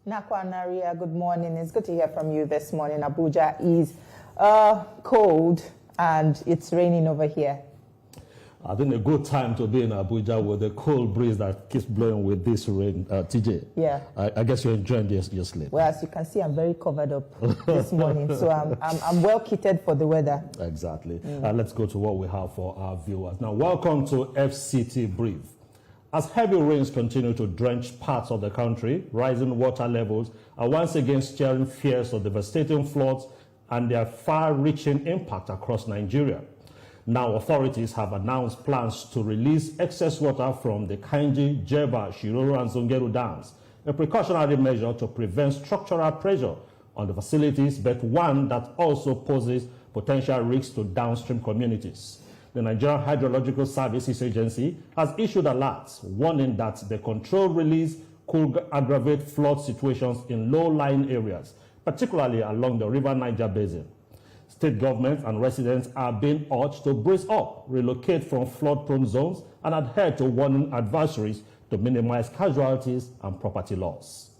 Nakwa Naria, good morning. It's good to hear from you this morning. Abuja is cold and it's raining over here. I think a good time to be in Abuja with the cold breeze that keeps blowing with this rain, TJ. Yeah. I guess you're enjoying your sleep. Well, as you can see, I'm very covered up this morning, so I'm well kitted for the weather. Exactly. Let's go to what we have for our viewers. Now, welcome to FCT Brief. As heavy rains continue to drench parts of the country, rising water levels are once again stirring fears of devastating floods and their far-reaching impact across Nigeria. Now, authorities have announced plans to release excess water from the Kainji, Jeba, Shiroro, and Zongeru dams, a precautionary measure to prevent structural pressure on the facilities, but one that also poses potential risks to downstream communities. The Nigerian Hydrological Services Agency has issued alerts warning that the controlled release could aggravate flood situations in low-lying areas, particularly along the River Niger Basin. State governments and residents are being urged to brace up, relocate from flood-prone zones, and adhere to warning advisories to minimize casualties and property loss.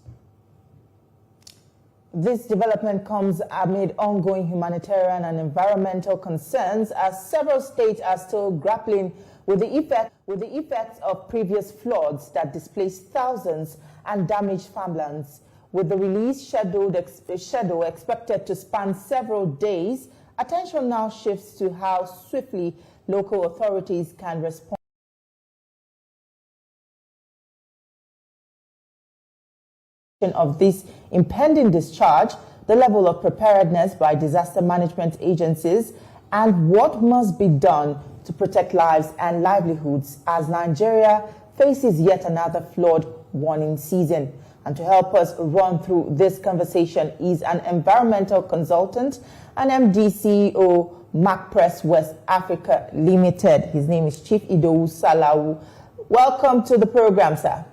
This development comes amid ongoing humanitarian and environmental concerns as several states are still grappling with the effects of previous floods that displaced thousands and damaged farmlands. With the release schedule expected to span several days, attention now shifts to how swiftly local authorities can respond of this impending discharge, the level of preparedness by disaster management agencies, and what must be done to protect lives and livelihoods as Nigeria faces yet another flood warning season. And to help us run through this conversation is an environmental consultant and MD CEO, MacPress West Africa Limited. His name is Chief Idowu Salawu. Welcome to the program, sir.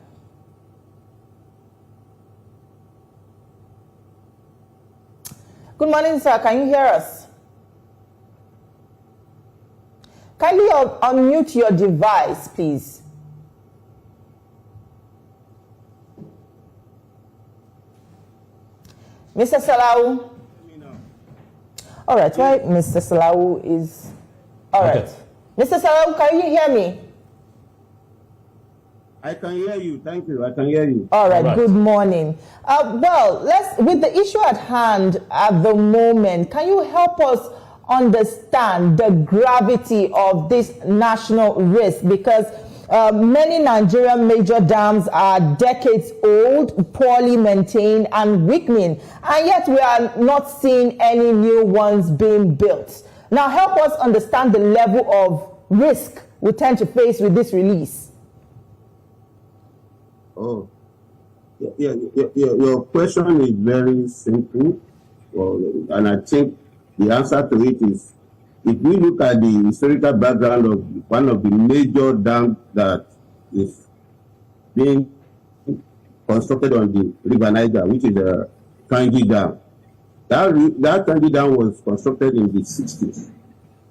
Good morning, sir. Can you hear us? Kindly unmute your device, please. Mr. Salawu? All right, why Mr. Salawu is... All right. Okay. Mr. Salawu, can you hear me? I can hear you. Thank you. I can hear you. All right. Good morning. Well, with the issue at hand at the moment, can you help us understand the gravity of this national risk? Because many Nigerian major dams are decades old, poorly maintained, and weakening, and yet we are not seeing any new ones being built. Now, help us understand the level of risk we tend to face with this release. Oh, your question is very simple, and I think the answer to it is, if we look at the historical background of one of the major dams that is being constructed on the River Niger, which is the Kainji Dam. That Kainji Dam was constructed in the 60s,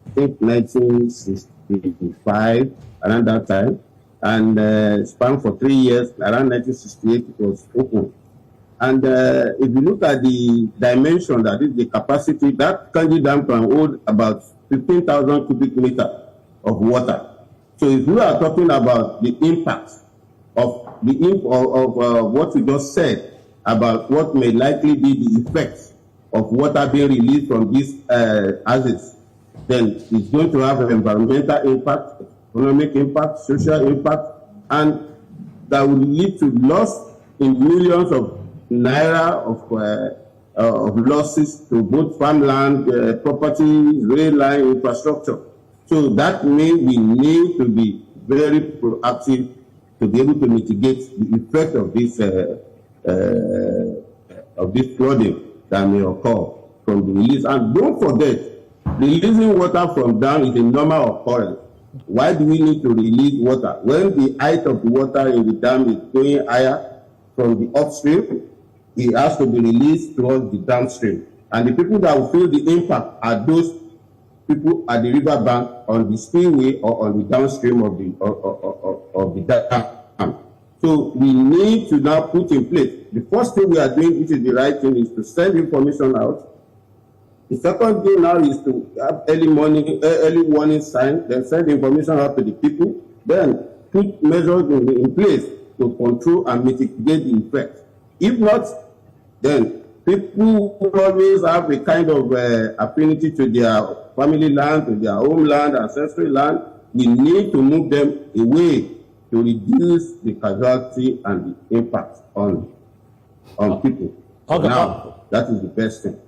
I think 1965, around that time, and spanned for 3 years. Around 1968, it was opened. And if you look at the dimension, that is the capacity, that Kainji Dam can hold about 15,000 cubic meters of water. So if we are talking about the impact of what you just said about what may likely be the effects of water being released from these assets, then it's going to have an environmental impact, economic impact, social impact, and that will lead to loss in millions of naira of losses to both farmland, property, rail line, infrastructure. So that means we need to be very proactive to be able to mitigate the effect of this flooding that may occur from the release. And don't forget, releasing water from dam is a normal occurrence. Why do we need to release water? When the height of the water in the dam is going higher from the upstream, it has to be released towards the downstream. And the people that will feel the impact are those people at the river bank, on the spillway, or on the downstream of the dam. So we need to now put in place. The first thing we are doing, which is the right thing, is to send information out. The second thing now is to have early warning signs, then send information out to the people, then put measures in place to control and mitigate the effect. If not, then people who always have a kind of affinity to their family land, to their homeland, ancestral land, we need to move them away to reduce the casualty and the impact on people. Okay. Now, that is the best thing.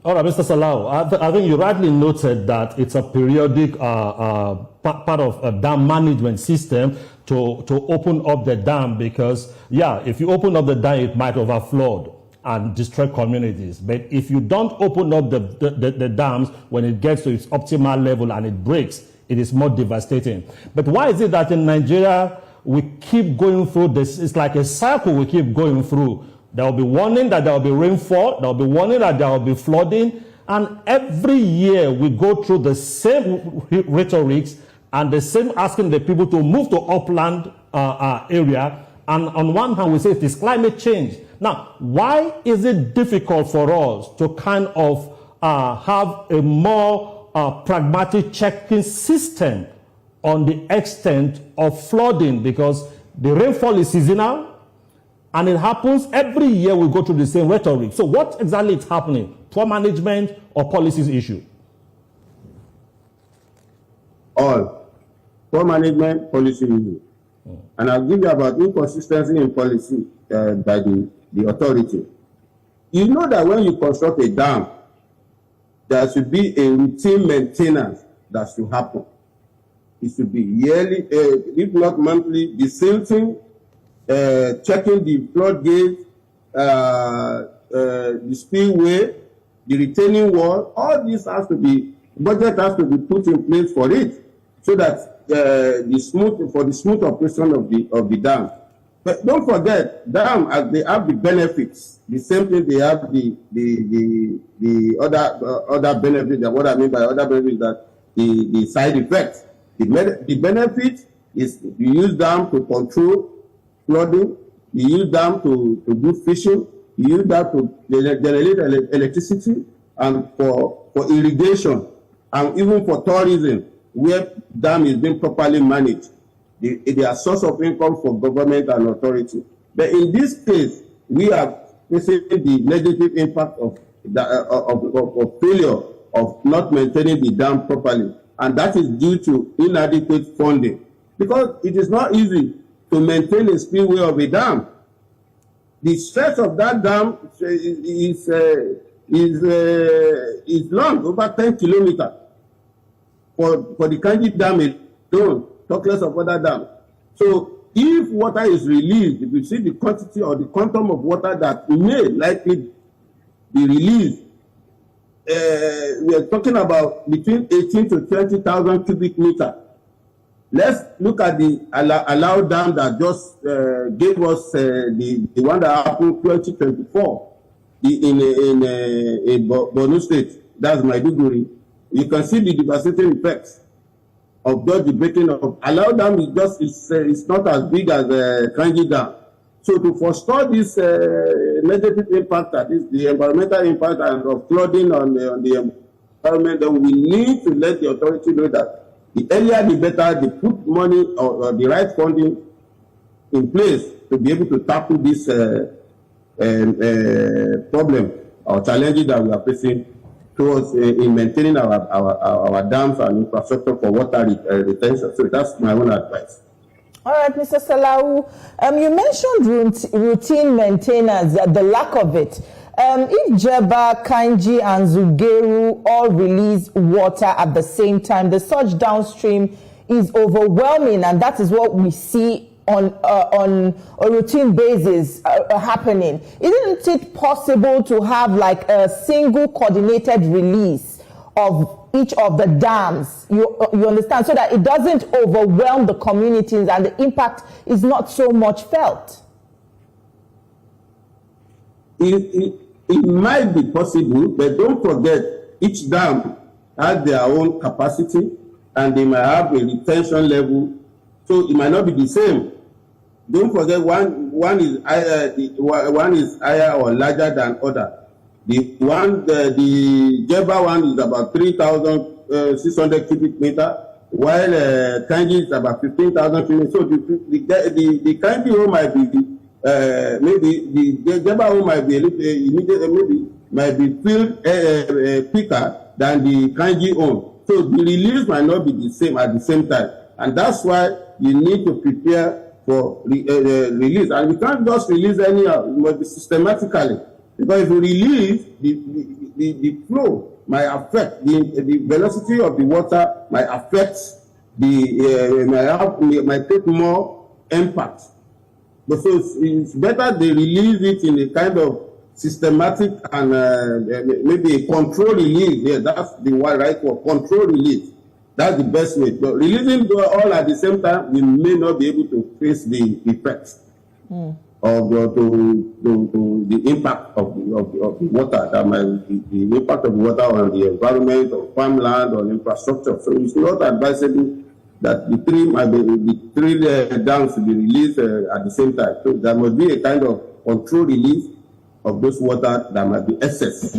All right, Mr. Salawu, I think you rightly noted that it's a periodic part of a dam management system to open up the dam because, yeah, if you open up the dam, it might overflow and destroy communities. But if you don't open up the dams when it gets to its optimal level and it breaks, it is more devastating. But why is it that in Nigeria, we keep going through this? It's like a cycle we keep going through. There will be warning that there will be rainfall. There will be warning that there will be flooding. And every year we go through the same rhetorics and the same asking the people to move to upland area. And on one hand, we say it is climate change. Now, why is it difficult for us to kind of have a more pragmatic checking system on the extent of flooding? Because the rainfall is seasonal, and it happens every year we go through the same rhetoric. So what exactly is happening? Poor management or policies issue? All. Poor management, policy issue. And I'll give you about inconsistency in policy by the authority. You know that when you construct a dam, there should be a routine maintenance that should happen. It should be yearly, if not monthly, the silting, checking the floodgate, the spillway, the retaining wall. All this has to be, budget has to be put in place for it, so that the smooth operation of the dam. But don't forget, dam, as they have the benefits, the same thing they have the other benefits. That what I mean by other benefits, that the side effects. The benefit is you use dam to control flooding, you use dam to do fishing, you use dam to generate electricity, and for irrigation, and even for tourism, where dam is being properly managed. They are source of income for government and authority. But in this case, we are facing the negative impact of failure of not maintaining the dam properly, and that is due to inadequate funding. Because it is not easy to maintain a spillway of a dam. The stretch of that dam is long, over 10 kilometers. For the Kanji Dam alone, talk less of other dams. So if water is released, if you see the quantity or the quantum of water that may likely be released, we are talking about between 18 to 20,000 cubic meters. Let's look at the allowed dam that just gave us the one that happened 2024 in Borno State. That's Maiduguri. You can see the devastating effects of just the breaking of allowed dam. It's not as big as Kanji Dam. So to forestall this negative impact, that is the environmental impact and of flooding on the environment, then we need to let the authority know that the earlier the better, they put money or the right funding in place to be able to tackle this problem or challenges that we are facing towards in maintaining our dams and infrastructure for water retention. So that's my own advice. All right, Mr. Salawu, you mentioned routine maintenance, the lack of it. If Jeba, Kanji, and Zugeru all release water at the same time, the surge downstream is overwhelming, and that is what we see on a routine basis happening. Isn't it possible to have like a single coordinated release of each of the dams, you understand, so that it doesn't overwhelm the communities and the impact is not so much felt? It might be possible, but don't forget, each dam has their own capacity and they might have a retention level, so it might not be the same. don't forget one is higher or larger than other. The Jeba one is about 3,600 cubic meter, while Kanji is about 15,000 cubic. So the Kanji home might be maybe the Jeba home might be a little maybe might be filled quicker than the Kanji home. So the release might not be the same at the same time, and that's why you need to prepare for release. And we can't just release anyhow; it must be systematically. Because if you release, the flow might affect the velocity of the water, might affect might take more impact. But so it's better they release it in a kind of systematic and maybe a control release. Yeah, that's the right word, control release. That's the best way. But releasing all at the same time, we may not be able to face the effects of the impact of the water. That might be the impact of the water on the environment, or farmland, or infrastructure. So it's not advisable that the three dams will be released at the same time. So there must be a kind of control release of those water that might be excess.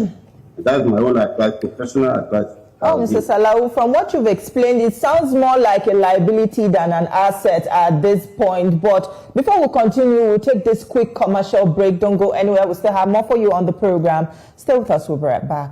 That's my own advice, professional advice. Oh, Mr. Salawu, from what you've explained, it sounds more like a liability than an asset at this point. But before we continue, we'll take this quick commercial break. Don't go anywhere. We still have more for you on the program. Stay with us. We'll be right back.